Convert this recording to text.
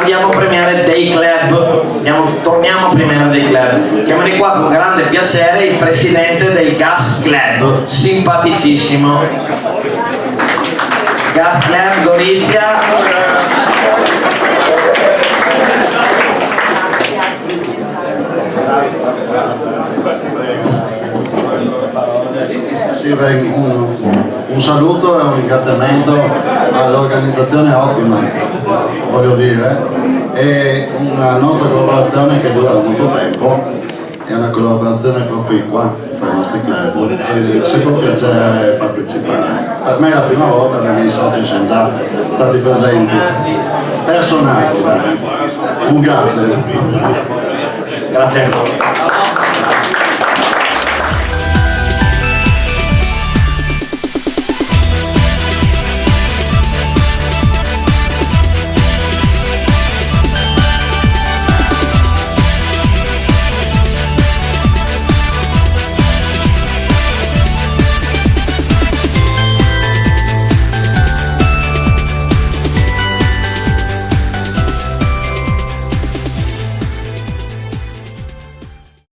andiamo a premiare dei club, torniamo a premiare dei club. Chiamare qua con grande piacere il presidente del Gas Club, simpaticissimo. Gas Club Gorizia. Sì, un saluto e un ringraziamento all'organizzazione ottima, voglio dire, e una nostra collaborazione che dura da molto tempo, è una collaborazione proficua fra i nostri club e ci può piacere partecipare. Per me è la prima volta che i miei soci sono già stati presenti, personaggi, un grazie. Grazie ancora.